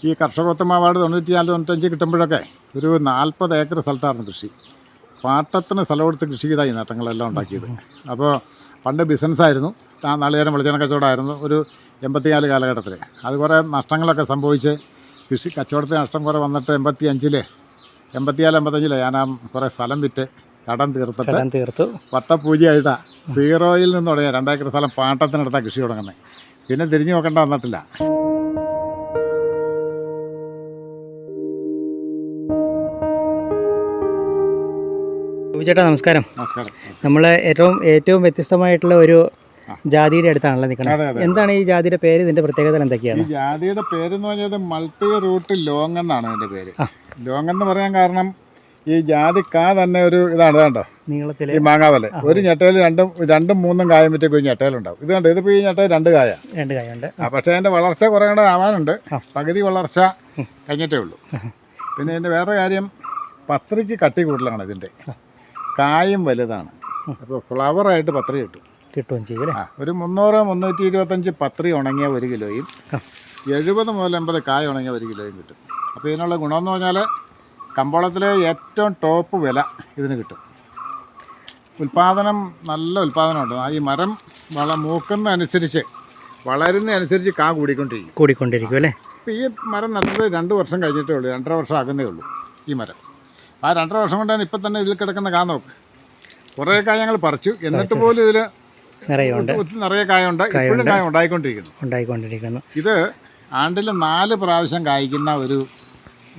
ഈ കർഷകോത്തമ അവാർഡ് 94-95 കിട്ടുമ്പോഴൊക്കെ ഒരു 40 ഏക്കർ സ്ഥലത്തായിരുന്നു കൃഷി. പാട്ടത്തിന് സ്ഥലം കൊടുത്ത് കൃഷി ചെയ്തായി നേട്ടങ്ങളെല്ലാം ഉണ്ടാക്കിയത്. അപ്പോൾ പണ്ട് ബിസിനസ്സായിരുന്നു, നാളികേരം വെളിച്ചെണ്ണ കച്ചവടമായിരുന്നു ഒരു 84 കാലഘട്ടത്തിൽ. അത് കുറേ നഷ്ടങ്ങളൊക്കെ സംഭവിച്ച് കൃഷി കച്ചവടത്തിന് നഷ്ടം കുറേ വന്നിട്ട് 84-85 ഞാൻ കുറേ സ്ഥലം വിറ്റ് കടം തീർത്തു വട്ടപൂജയായിട്ടാണ് സീറോയിൽ നിന്ന് തുടങ്ങിയ 2 ഏക്കർ സ്ഥലം പാട്ടത്തിനെടുത്താൽ കൃഷി തുടങ്ങുന്നത്. പിന്നെ തിരിഞ്ഞു നോക്കേണ്ട വന്നിട്ടില്ല. ചേട്ടാ നമസ്കാരം. നമ്മൾ ഏറ്റവും വ്യത്യസ്തമായിട്ടുള്ള ഒരു ജാതിയുടെ അടുത്താണല്ലോ നിൽക്കുന്നത്. എന്താണ് ഈ ജാതിയുടെ പേര്? ഇതിന്റെ പ്രത്യേകത എന്തൊക്കെയാണ്? ഈ ജാതിയുടെ പേരെന്ന് പറഞ്ഞത് മൾട്ടി റൂട്ട് ലോങ് എന്നാണ് അതിൻ്റെ പേര്. ലോങ് എന്ന് പറയാൻ കാരണം ഈ ജാതിക്കാ തന്നെ ഒരു ഇതാണ് കണ്ടോ, നീളത്തിൽ ഈ മാങ്ങാവല് ഒരു ഞെട്ടയിൽ രണ്ടും മൂന്നും കായം പറ്റിയ ഒരു ഞെട്ടയിലുണ്ടാവും. ഇത് കണ്ടോ, ഇതിപ്പോൾ ഈ ഞെട്ടയിൽ രണ്ട് കായ ഉണ്ട്. പക്ഷേ അതിൻ്റെ വളർച്ച കുറേ കൂടെ ആവാനുണ്ട്. പകുതി വളർച്ച കഴിഞ്ഞിട്ടേ ഉള്ളൂ. പിന്നെ ഇതിൻ്റെ വേറെ കാര്യം, പത്രിക്ക് കട്ടി കൂടുതലാണ്. ഇതിൻ്റെ കായും വലുതാണ്. അപ്പോൾ ഫ്ലവറായിട്ട് പത്രി കിട്ടുകയും ചെയ്യും. ഒരു 300-325 പത്രി ഉണങ്ങിയ 1 കിലോയും 70 മുതൽ 80 കായ ഉണങ്ങിയ 1 കിലോയും കിട്ടും. അപ്പോൾ ഇതിനുള്ള ഗുണമെന്ന് പറഞ്ഞാൽ കമ്പോളത്തിലെ ഏറ്റവും ടോപ്പ് വില ഇതിന് കിട്ടും. നല്ല ഉൽപ്പാദനമുണ്ട്. ഈ മരം മൂക്കുന്നതനുസരിച്ച് വളരുന്നതനുസരിച്ച് കാ കൂടിക്കൊണ്ടിരിക്കും അല്ലേ? ഇപ്പോൾ ഈ മരം നട്ടിട്ട് 2 വർഷം കഴിഞ്ഞിട്ടേ ഉള്ളൂ, 2.5 വർഷം ആകുന്നേ ഉള്ളൂ ഈ മരം. ആ 2.5 വർഷം കൊണ്ട് തന്നെ ഇപ്പം തന്നെ ഇതിൽ കിടക്കുന്ന കാ നോക്ക്. കുറേ കായ ഞങ്ങൾ പറിച്ചു, എന്നിട്ട് പോലും ഇതിൽ നിറയെ കായുണ്ട്. ഇപ്പോഴും കായ ഉണ്ടായിക്കൊണ്ടിരിക്കുന്നു. ഇത് ആണ്ടിൽ 4 പ്രാവശ്യം കായ്ക്കുന്ന ഒരു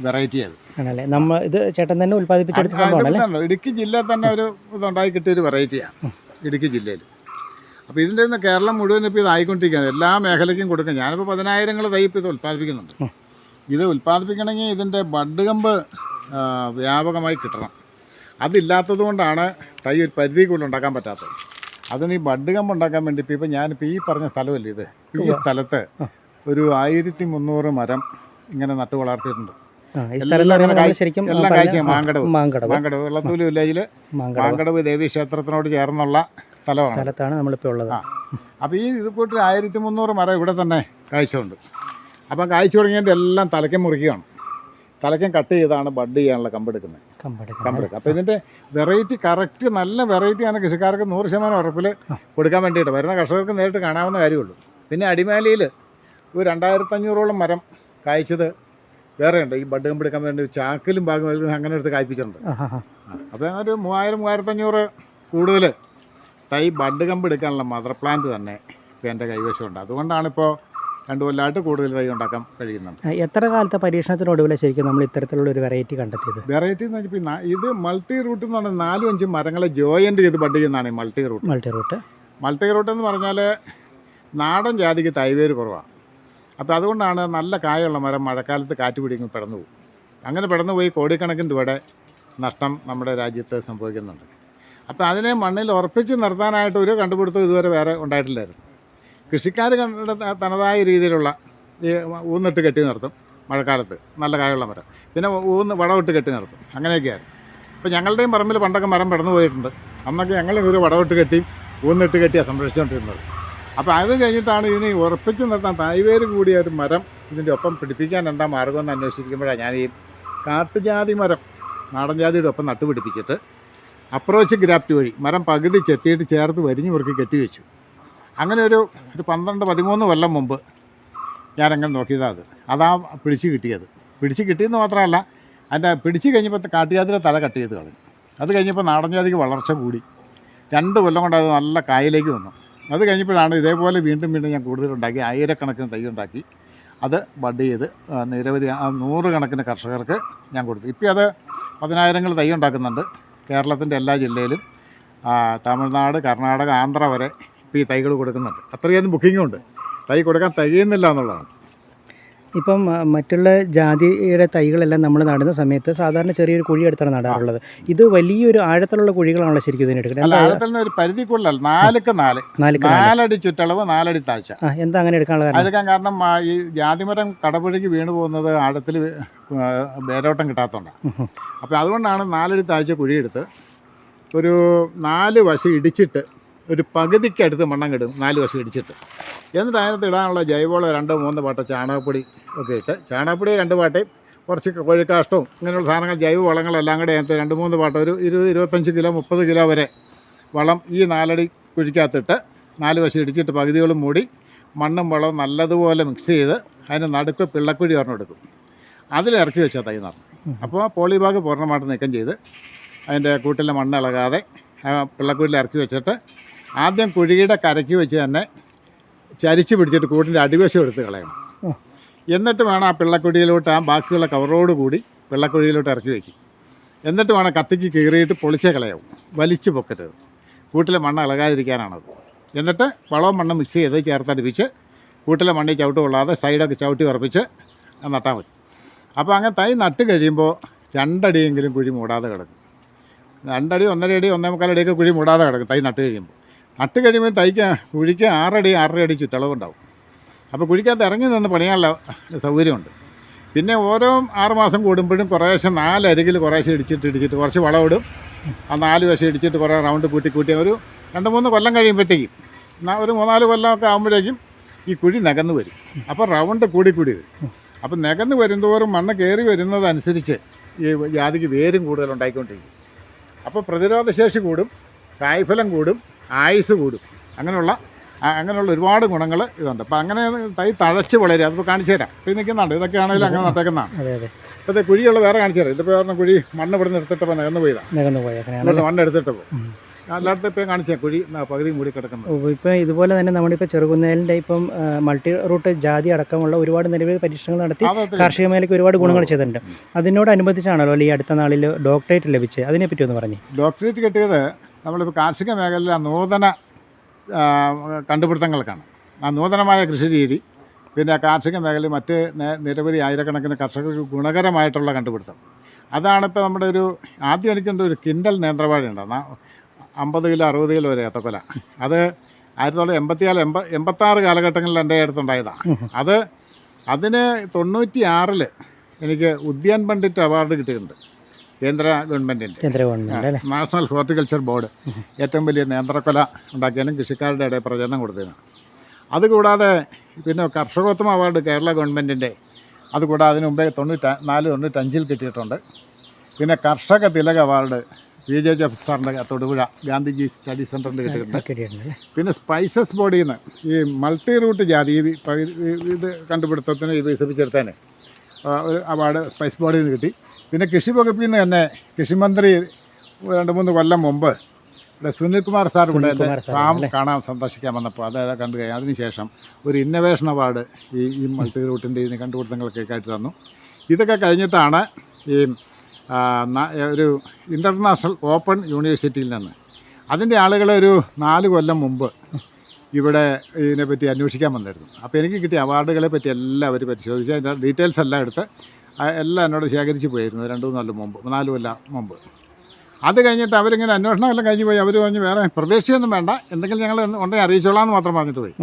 വെറൈറ്റി അത് ആണല്ലേ. ഇത് ചേട്ടൻ തന്നെ ഉൽപ്പാദിപ്പിച്ചെടുത്ത സംഭവമാണല്ലോ. ഇടുക്കി ജില്ലയിൽ തന്നെ ഒരു ഇതുണ്ടായി കിട്ടിയ ഒരു വെറൈറ്റിയാണ് ഇടുക്കി ജില്ലയിൽ. അപ്പോൾ ഇതിൻ്റെ നിന്ന് കേരളം മുഴുവൻ ഇപ്പോൾ ഇതായിക്കൊണ്ടിരിക്കുകയാണ്. എല്ലാ മേഖലയ്ക്കും കൊടുക്കും. ഞാനിപ്പോൾ 10,000 തൈ ഇപ്പോൾ ഇത് ഉൽപ്പാദിപ്പിക്കുന്നുണ്ട്. ഇത് ഉൽപ്പാദിപ്പിക്കണമെങ്കിൽ ഇതിൻ്റെ ബഡ് കമ്പ് വ്യാപകമായി കിട്ടണം. അതില്ലാത്തത് കൊണ്ടാണ് തൈ ഒരു പരിധി കൂടുതൽ ഉണ്ടാക്കാൻ പറ്റാത്തത്. അതിന് ഈ ബഡ് കമ്പ് ഉണ്ടാക്കാൻ വേണ്ടി ഇപ്പോൾ ഞാനിപ്പോൾ ഈ പറഞ്ഞ സ്ഥലമല്ലേ ഇത്, ഈ സ്ഥലത്ത് ഒരു 1300 മരം ഇങ്ങനെ നട്ടു വളർത്തിയിട്ടുണ്ട്. എല്ലാം കാഴ്ച മാങ്കടവ് വെള്ളത്തൂല് വില്ലേജിൽ മാങ്കടവ് ദേവീക്ഷേത്രത്തിനോട് ചേർന്നുള്ള സ്ഥലത്താണ് നമ്മളിപ്പോൾ ഉള്ളത്. അപ്പോൾ ഈ ഇത് പോയിട്ട് 1300 മരം ഇവിടെ തന്നെ കാഴ്ചയുണ്ട്. അപ്പം കാഴ്ച തുടങ്ങിയതിൻ്റെ എല്ലാം തലയ്ക്കും മുറിക്കുകയാണ്. തലയ്ക്കും കട്ട് ചെയ്താണ് ബഡ് ചെയ്യാനുള്ള കമ്പെടുക്കുന്നത്. അപ്പോൾ ഇതിൻ്റെ വെറൈറ്റി കറക്റ്റ് നല്ല വെറൈറ്റിയാണ് കൃഷിക്കാർക്ക് 100% ഉറപ്പിൽ കൊടുക്കാൻ വേണ്ടിയിട്ട് വരുന്ന കർഷകർക്ക് നേരിട്ട് കാണാവുന്ന കാര്യമുള്ളൂ. പിന്നെ അടിമാലിയിൽ ഒരു 2500ഓളം മരം കായ്ച്ചത് വേറെയുണ്ട്. ഈ ബഡ് കമ്പെടുക്കാൻ വേണ്ടി ചാക്കിലും ഭാഗം അങ്ങനെ എടുത്ത് കായ്പ്പിച്ചിട്ടുണ്ട്. അപ്പോൾ ഒരു 3000-3500 കൂടുതൽ തൈ ബഡ് കമ്പെടുക്കാനുള്ള മദർ പ്ലാന്റ് തന്നെ ഇപ്പോൾ എൻ്റെ കൈവശമുണ്ട്. അതുകൊണ്ടാണിപ്പോൾ 2 കൊല്ലമായിട്ട് കൂടുതൽ തൈ ഉണ്ടാക്കാൻ കഴിയുന്നുണ്ട്. എത്ര കാലത്തെ പരീക്ഷണത്തിനൊടുവിൽ ശരിക്കും നമ്മൾ ഇത്തരത്തിലുള്ള ഒരു വെറൈറ്റി കണ്ടെത്തിയത്? വെറൈറ്റി എന്ന് വെച്ചാൽ ഇത് മൾട്ടി റൂട്ട് എന്ന് പറഞ്ഞാൽ 4-5 മരങ്ങളെ ജോയിൻ്റ് ചെയ്ത് ബഡ് ചെയ്യുന്നതാണ് ഈ മൾട്ടി റൂട്ട് എന്ന് പറഞ്ഞാൽ നാടൻ ജാതിക്ക് തൈവേര് കുറവാണ്. അപ്പോൾ അതുകൊണ്ടാണ് നല്ല കായുള്ള മരം മഴക്കാലത്ത് കാറ്റ് പിടിക്കുമ്പോൾ പെടന്നു പോകും. അങ്ങനെ പെടന്നു പോയി കോടിക്കണക്കിന് രൂപയുടെ നഷ്ടം നമ്മുടെ രാജ്യത്ത് സംഭവിക്കുന്നുണ്ട്. അപ്പോൾ അതിനെ മണ്ണിൽ ഉറപ്പിച്ച് നിർത്താനായിട്ട് ഒരു കണ്ടുപിടുത്തം ഇതുവരെ വേറെ ഉണ്ടായിട്ടില്ലായിരുന്നു. കൃഷിക്കാർ തനതായ രീതിയിലുള്ള ഈ ഊന്നിട്ട് കെട്ടി നിർത്തും മഴക്കാലത്ത് നല്ല കായുള്ള മരം, പിന്നെ വടവിട്ട് കെട്ടി നിർത്തും, അങ്ങനെയൊക്കെയായിരുന്നു. ഇപ്പോൾ ഞങ്ങളുടെയും പറമ്പിൽ പണ്ടൊക്കെ മരം പെടന്നു പോയിട്ടുണ്ട്. അന്നൊക്കെ ഞങ്ങൾ ഒരു വടവിട്ട് കെട്ടിയും ഊന്നിട്ട് കെട്ടിയാണ് സംരക്ഷിച്ചുകൊണ്ടിരുന്നത്. അപ്പോൾ അത് കഴിഞ്ഞിട്ടാണ് ഇതിനെ ഉറപ്പിച്ച് നിർത്താൻ തൈവേര് കൂടിയ ഒരു മരം ഇതിൻ്റെ ഒപ്പം പിടിപ്പിക്കാൻ എന്താ മാർഗമെന്ന് അന്വേഷിക്കുമ്പോഴാണ് ഞാൻ ഈ കാട്ടുജാതി മരം നാടൻ ജാതിയുടെ ഒപ്പം നട്ടുപിടിപ്പിച്ചിട്ട് അപ്രോച്ച് ഗ്രാഫ്റ്റ് വഴി മരം പകുതി ചെത്തിയിട്ട് ചേർത്ത് വരിഞ്ഞ് മുറുക്കി കെട്ടിവെച്ചു. അങ്ങനെ ഒരു 12-13 കൊല്ലം മുമ്പ് ഞാനങ്ങനെ നോക്കിയതാണ് അതാ പിടിച്ച് കിട്ടിയെന്ന് മാത്രമല്ല, അതിൻ്റെ പിടിച്ച് കഴിഞ്ഞപ്പോൾ കാട്ടുജാതിയുടെ തല കട്ട് ചെയ്ത് കളഞ്ഞു. അത് കഴിഞ്ഞപ്പോൾ നാടൻ ജാതിക്ക് വളർച്ച കൂടി 2 കൊല്ലം കൊണ്ട് അത് നല്ല കായലേക്ക് വന്നു. അത് കഴിഞ്ഞപ്പോഴാണ് ഇതേപോലെ വീണ്ടും ഞാൻ കൂടുതലുണ്ടാക്കി 1000 തൈ ഉണ്ടാക്കി അത് ബഡ് ചെയ്ത് നിരവധി 100 കണക്കിന് കർഷകർക്ക് ഞാൻ കൊടുത്തു. ഇപ്പോൾ അത് 10,000 തൈ ഉണ്ടാക്കുന്നുണ്ട്. കേരളത്തിൻ്റെ എല്ലാ ജില്ലയിലും തമിഴ്നാട്, കർണാടക, ആന്ധ്ര വരെ ഇപ്പോൾ ഈ തൈകൾ കൊടുക്കുന്നുണ്ട്. അത്രയൊന്നും ബുക്കിങ്ങുണ്ട്. തൈ കൊടുക്കാൻ തികയുന്നില്ല എന്നുള്ളതാണ്. ഇപ്പം മറ്റുള്ള ജാതിയുടെ തൈകളെല്ലാം നമ്മൾ നടുന്ന സമയത്ത് സാധാരണ ചെറിയൊരു കുഴി എടുത്താണ് നടാറുള്ളത്. ഇത് വലിയൊരു ആഴത്തിലുള്ള കുഴികളാണല്ലോ ശരിക്കും ഇതിനെടുക്കുന്നത്. അല്ല, ആഴത്തിൽ ഒരു പരിധി കൂടുതൽ 4 അടി ചുറ്റളവ് 4 അടി താഴ്ച. എന്താ അങ്ങനെ എടുക്കാൻ കാരണം ഈ ജാതിമരം കടപുഴയ്ക്ക് വീണ് പോകുന്നത് ആഴത്തിൽ വേരോട്ടം കിട്ടാത്തതുകൊണ്ടാണ്. അപ്പോൾ അതുകൊണ്ടാണ് 4 അടി താഴ്ച കുഴിയെടുത്ത് ഒരു 4 വശം ഇടിച്ചിട്ട് ഒരു പകുതിക്കടുത്ത് മണ്ണം കിടും 4 വശം ഇടിച്ചിട്ട്. എന്നിട്ട് അതിനകത്ത് ഇടാനുള്ള ജൈവവളം 2-3 പാട്ട ചാണകപ്പൊടി ഒക്കെ ഇട്ട്, ചാണകപ്പൊടി 2 പാട്ടയും കുറച്ച് കോഴിക്കാഷ്ടവും ഇങ്ങനെയുള്ള സാധനങ്ങൾ ജൈവവളങ്ങളെല്ലാം കൂടെ അതിനകത്ത് 2-3 പാട്ടം ഒരു 20-25 കിലോ 30 കിലോ വരെ വളം ഈ 4 അടി കുഴിക്കകത്തിട്ട് 4 വശം ഇടിച്ചിട്ട് പകുതികളും മൂടി മണ്ണും വളവും നല്ലതുപോലെ മിക്സ് ചെയ്ത് അതിന് നടുക്ക് പിള്ളക്കുഴി കൊടുക്കും. അതിലിറക്കി വെച്ചാൽ തൈ നടന്നു. അപ്പോൾ പോളിബാഗ് പൂർണ്ണമായിട്ട് നീക്കം ചെയ്ത് അതിൻ്റെ കൂട്ടിലെ മണ്ണ് ഇളകാതെ പിള്ളക്കുഴിയിൽ ഇറക്കി വെച്ചിട്ട് ആദ്യം കുഴിയുടെ കരയ്ക്ക് വെച്ച് തന്നെ ചരിച്ച് പിടിച്ചിട്ട് കൂട്ടിൻ്റെ അടിവശം എടുത്ത് കളയണം. എന്നിട്ട് വേണം ആ പിള്ളക്കുഴിയിലോട്ട് ആ ബാക്കിയുള്ള കവറോട് കൂടി പിള്ളക്കുഴിയിലോട്ട് ഇറക്കി വയ്ക്കും. എന്നിട്ട് വേണം കത്തിക്ക് കീറിയിട്ട് പൊളിച്ചേ കളയാവും, വലിച്ച് പൊക്കരുത്. കൂട്ടിലെ മണ്ണ് ഇളകാതിരിക്കാനാണത്. എന്നിട്ട് വളവും മണ്ണും മിക്സ് ചെയ്ത് ചേർത്തടിപ്പിച്ച് കൂട്ടിലെ മണ്ണിൽ ചവിട്ട് കൊള്ളാതെ സൈഡൊക്കെ ചവിട്ടി ഉറപ്പിച്ച് നട്ടാൽ മതി. അപ്പോൾ അങ്ങനെ തൈ നട്ട് കഴിയുമ്പോൾ 2 അടിയെങ്കിലും കുഴി മൂടാതെ കിടക്കും. 2 അടി 1.5 അടി 1.25 അടിയൊക്കെ കുഴി മൂടാതെ കിടക്കും തൈ നട്ട് കഴിയുമ്പോൾ തൈക്ക് കുഴിക്ക് 6 അടി 6.5 അടി ചുറ്റളവുണ്ടാവും. അപ്പോൾ കുഴിക്കകത്ത് ഇറങ്ങി നിന്ന് പണിയാനുള്ള സൗകര്യമുണ്ട്. പിന്നെ ഓരോ 6 മാസം കൂടുമ്പോഴും കുറേശ്ശെ 4 അരികിൽ കുറേശ്ശെ ഇടിച്ചിട്ട് കുറച്ച് വളമിടും. ആ 4 വശം ഇടിച്ചിട്ട് കുറേ റൗണ്ട് കൂട്ടി ഒരു 2-3 കൊല്ലം കഴിയുമ്പോഴത്തേക്കും ഒരു 3-4 കൊല്ലമൊക്കെ ആകുമ്പോഴേക്കും ഈ കുഴി നികന്ന് വരും. അപ്പോൾ റൗണ്ട് കൂടി വരും. അപ്പോൾ നികന്ന് വരുന്തോറും മണ്ണ് കയറി വരുന്നതനുസരിച്ച് ഈ ജാതിക്ക് വേരും കൂടുതൽ ഉണ്ടായിക്കൊണ്ടിരിക്കും. അപ്പോൾ പ്രതിരോധശേഷി കൂടും, കായ്ഫലം കൂടും, ആയുസ് കൂടും. അങ്ങനെയുള്ള ഒരുപാട് ഗുണങ്ങൾ ഇതുണ്ട്. അപ്പോൾ അങ്ങനെ തൈ തഴച്ച് വളരും. അതിപ്പോൾ കാണിച്ചു തരാം. ഇപ്പോൾ നിൽക്കുന്നുണ്ട്. ഇതൊക്കെയാണെങ്കിലും അങ്ങനെ നട്ടേക്കുന്നതാണ്. ഇപ്പോഴത്തെ കുഴിയുള്ള വേറെ കാണിച്ചു തരാം. ഇതിപ്പോൾ പറഞ്ഞ കുഴി മണ്ണ് ഇവിടെ നിന്ന് എടുത്തിട്ടപ്പോൾ നികന്ന് പോയതാണ്. മണ്ണ് എടുത്തിട്ട് പോകും. എല്ലായിടത്തും ഇപ്പോൾ കാണിച്ചാൽ കുഴി പകുതി മൂടി കിടക്കുന്നത്. ഇപ്പോൾ ഇതുപോലെ തന്നെ നമ്മളിപ്പോൾ ചെറുകുന്നേലിൻ്റെ ഇപ്പം മൾട്ടി റൂട്ട് ജാതി അടക്കമുള്ള ഒരുപാട് നിലവിൽ പരീക്ഷണങ്ങൾ നടത്തി കാർഷിക മേഖലയ്ക്ക് ഒരുപാട് ഗുണങ്ങൾ ചെയ്തിട്ടുണ്ട്. അതിനോടനുബന്ധിച്ചാണല്ലോ ഈ അടുത്ത നാളിൽ ഡോക്ടറേറ്റ് ലഭിച്ചത്. അതിനെപ്പറ്റി ഒന്ന് പറഞ്ഞു. ഡോക്ടറേറ്റ് കിട്ടിയത് നമ്മളിപ്പോൾ കാർഷിക മേഖലയിലെ നൂതന കണ്ടുപിടുത്തങ്ങൾക്കാണ്. ആ നൂതനമായ കൃഷി രീതി, പിന്നെ കാർഷിക മേഖലയിൽ മറ്റ് നിരവധി ആയിരക്കണക്കിന് കർഷകർക്ക് ഗുണകരമായിട്ടുള്ള കണ്ടുപിടുത്തം. അതാണിപ്പോൾ നമ്മുടെ ആദ്യം എനിക്കുണ്ട് ഒരു കിൻഡൽ നേന്ത്രവാഴയുണ്ട്. 50 കിലോ 60 കിലോ വരെ ഏത്തക്കൊല. അത് 1986 കാലഘട്ടങ്ങളിൽ എൻ്റെ അടുത്തുണ്ടായതാണ്. അതിന് 96 എനിക്ക് ഉദ്യാൻ പണ്ഡിറ്റ് അവാർഡ് കിട്ടിയിട്ടുണ്ട്. കേന്ദ്ര ഗവൺമെൻറ്റിൻ്റെ നാഷണൽ ഹോർട്ടിക്കൾച്ചർ ബോർഡ് ഏറ്റവും വലിയ നേന്ത്രക്കൊല ഉണ്ടാക്കിയാലും കൃഷിക്കാരുടെ ഇടയിൽ പ്രചരണം കൊടുത്തതാണ്. അതുകൂടാതെ പിന്നെ കർഷകോത്തമ അവാർഡ് കേരള ഗവൺമെൻറ്റിൻ്റെ, അതുകൂടാതെ അതിന് മുമ്പേ 94-95 കിട്ടിയിട്ടുണ്ട്. പിന്നെ കർഷക തിലക അവാർഡ് PJ ജോസഫ് സാറിൻ്റെ തൊടുപുഴ ഗാന്ധിജി സ്റ്റഡി സെൻ്ററിൻ്റെ കിട്ടിയിട്ടുണ്ട്. പിന്നെ സ്പൈസസ് ബോഡിയിൽ നിന്ന് ഈ മൾട്ടി റൂട്ട് ജാതി ഇത് കണ്ടുപിടുത്തത്തിന് ഇത് വികസിപ്പിച്ചെടുത്തതിന് ഒരു അവാർഡ് സ്പൈസ് ബോഡിയിൽ നിന്ന് കിട്ടി. പിന്നെ കൃഷി വകുപ്പിൽ നിന്ന് തന്നെ കൃഷിമന്ത്രി 2-3 കൊല്ലം മുമ്പ് സുനിൽകുമാർ സാർ ഇവിടെ എൻ്റെ ഫാം കാണാൻ സന്ദർശിക്കാൻ വന്നപ്പോൾ അതായത് കണ്ടു കഴിഞ്ഞാൽ അതിനുശേഷം ഒരു ഇന്നൊവേഷൻ അവാർഡ് ഈ മൾട്ടി റൂട്ടിൻ്റെ ഇതിന് കണ്ടുപിടുത്തങ്ങളൊക്കെ ആയിട്ട് തന്നു. ഇതൊക്കെ കഴിഞ്ഞിട്ടാണ് ഈ ഒരു ഇൻ്റർനാഷണൽ ഓപ്പൺ യൂണിവേഴ്സിറ്റിയിൽ നിന്ന് അതിൻ്റെ ആളുകൾ ഒരു 4 കൊല്ലം മുമ്പ് ഇവിടെ ഇതിനെപ്പറ്റി അന്വേഷിക്കാൻ വന്നിരുന്നു. അപ്പോൾ എനിക്ക് കിട്ടിയ അവാർഡുകളെ പറ്റി എല്ലാം അവർ പരിശോധിച്ച് അതിൻ്റെ ഡീറ്റെയിൽസ് എല്ലാം എടുത്ത് എല്ലാം എന്നോട് ശേഖരിച്ച് പോയിരുന്നു 2-3 കൊല്ലം മുമ്പ്, 4 കൊല്ലം മുമ്പ്. അത് കഴിഞ്ഞിട്ട് അവരിങ്ങനെ അന്വേഷണം എല്ലാം കഴിഞ്ഞ് പോയി. അവർ പറഞ്ഞ് വേറെ പ്രതീക്ഷയൊന്നും വേണ്ട, എന്തെങ്കിലും ഞങ്ങൾ ഉണ്ടെങ്കിൽ അറിയിച്ചോളാം എന്ന് മാത്രം പറഞ്ഞിട്ട് പോയി.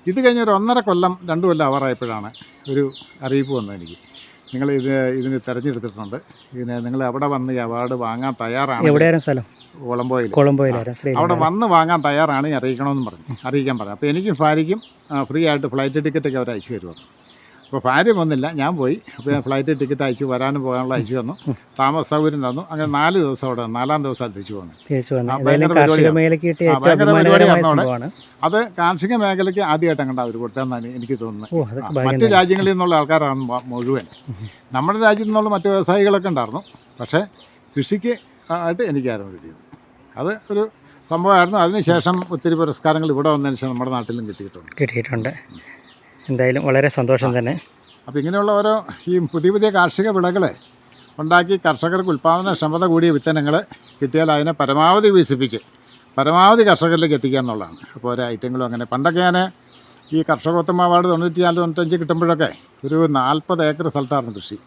ഇത് കഴിഞ്ഞ് ഒരു 1.5 കൊല്ലം 2 കൊല്ലം ആവാറായപ്പോഴാണ് ഒരു അറിയിപ്പ് വന്നത് എനിക്ക്. നിങ്ങൾ ഇതിന് തിരഞ്ഞെടുത്തിട്ടുണ്ട്, നിങ്ങൾ അവിടെ വന്ന് ഈ അവാർഡ് വാങ്ങാൻ തയ്യാറാണ്. എവിടെയായിരുന്നു സ്ഥലം? കൊളംബോയിൽ. അവിടെ വന്ന് വാങ്ങാൻ തയ്യാറാണ് അറിയിക്കാൻ പറഞ്ഞു. അപ്പോൾ എനിക്കും ഭാര്യയ്ക്കും ഫ്രീ ആയിട്ട് ഫ്ലൈറ്റ് ടിക്കറ്റൊക്കെ അവർ അയച്ചു തരുമോ. അപ്പോൾ ഭാര്യ വന്നില്ല, ഞാൻ പോയി. അപ്പോൾ ഞാൻ ഫ്ലൈറ്റ് ടിക്കറ്റ് അയച്ചു, വരാനും പോകാനുള്ള അയച്ചു തന്നു, താമസ സൗകര്യം തന്നു. അങ്ങനെ 4 ദിവസം അവിടെ 4-ാം ദിവസം തിരിച്ചു പോകുന്നു. ഭയങ്കര പരിപാടിയാണ് അവിടെ. അത് കാർഷിക മേഖലയ്ക്ക് ആദ്യമായിട്ട് അങ്ങോട്ട് അവർ കൊടുത്തതെന്നാണ് എനിക്ക് തോന്നുന്നത്. മറ്റ് രാജ്യങ്ങളിൽ നിന്നുള്ള ആൾക്കാരാണ് മുഴുവൻ. നമ്മുടെ രാജ്യത്തു നിന്നുള്ള മറ്റ് വ്യവസായികളൊക്കെ ഉണ്ടായിരുന്നു, പക്ഷേ കൃഷിക്ക് ആയിട്ട് എനിക്കായിരുന്നു കിട്ടിയത്. അത് ഒരു സംഭവമായിരുന്നു. അതിനുശേഷം ഒത്തിരി പുരസ്കാരങ്ങൾ ഇവിടെ വന്നതിന് ശേഷം നമ്മുടെ നാട്ടിലും കിട്ടിയിട്ടുണ്ട്. എന്തായാലും വളരെ സന്തോഷം തന്നെ. അപ്പോൾ ഇങ്ങനെയുള്ള ഓരോ ഈ പുതിയ കാർഷിക വിളകൾ ഉണ്ടാക്കി കർഷകർക്ക് ഉൽപ്പാദനക്ഷമത കൂടിയ വിത്തനങ്ങൾ കിട്ടിയാൽ അതിനെ പരമാവധി വികസിപ്പിച്ച് പരമാവധി കർഷകരിലേക്ക് എത്തിക്കുക എന്നുള്ളതാണ്. അപ്പോൾ ഓരോ ഐറ്റങ്ങളും അങ്ങനെ. പണ്ടൊക്കെ ഞാൻ ഈ കർഷകോത്തമ അവാർഡ് 94-95 കിട്ടുമ്പോഴൊക്കെ ഒരു 40 ഏക്കർ സ്ഥലത്തായിരുന്നു കൃഷി.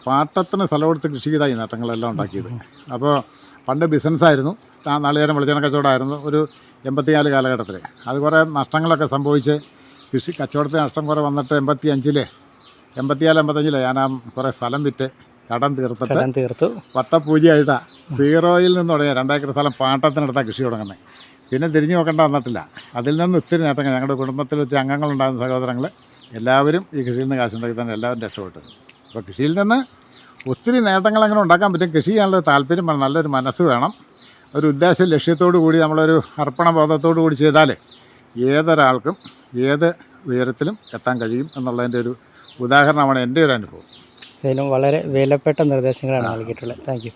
പാട്ടത്തിന് സ്ഥലം കൊടുത്ത് കൃഷി ചെയ്തായി നേട്ടങ്ങളെല്ലാം ഉണ്ടാക്കിയത്. അപ്പോൾ പണ്ട് ബിസിനസ്സായിരുന്നു, നാളികേരം വെളിച്ചെണ്ണ കച്ചവടമായിരുന്നു ഒരു 84 കാലഘട്ടത്തിൽ. അത് കുറേ നഷ്ടങ്ങളൊക്കെ സംഭവിച്ച് കൃഷി കച്ചവടത്തിന് നഷ്ടം കുറേ വന്നിട്ട് 84-85 ഞാൻ കുറേ സ്ഥലം വിറ്റ് കടം തീർത്തു വട്ടപ്പൂജയായിട്ടാണ് 0-ൽ നിന്ന് തുടങ്ങിയ 2 ഏക്കർ സ്ഥലം പാട്ടത്തിനെടുത്താൽ കൃഷി തുടങ്ങുന്നത്. പിന്നെ തിരിഞ്ഞു നോക്കേണ്ട വന്നിട്ടില്ല. അതിൽ നിന്ന് ഒത്തിരി നേട്ടങ്ങൾ ഞങ്ങളുടെ കുടുംബത്തിൽ ഒത്തിരി അംഗങ്ങളുണ്ടാകുന്ന സഹോദരങ്ങൾ എല്ലാവരും ഈ കൃഷിയിൽ നിന്ന് കാശുണ്ടാക്കി തന്നെ എല്ലാവരും രക്ഷപ്പെട്ടത്. അപ്പോൾ കൃഷിയിൽ നിന്ന് ഒത്തിരി നേട്ടങ്ങൾ അങ്ങനെ ഉണ്ടാക്കാൻ പറ്റും. കൃഷി ചെയ്യാനുള്ള താല്പര്യം വേണം, നല്ലൊരു മനസ്സ് വേണം, ഒരു ഉദ്ദേശ ലക്ഷ്യത്തോടു കൂടി നമ്മളൊരു അർപ്പണബോധത്തോടു കൂടി ചെയ്താൽ ഏതൊരാൾക്കും ഏത് ഉയരത്തിലും എത്താൻ കഴിയും എന്നുള്ളതിൻ്റെ ഒരു ഉദാഹരണമാണ് എൻ്റെ ഒരു അനുഭവം. വളരെ വിലപ്പെട്ട നിർദ്ദേശങ്ങളാണ് നൽകിയിട്ടുള്ളത്. Thank you.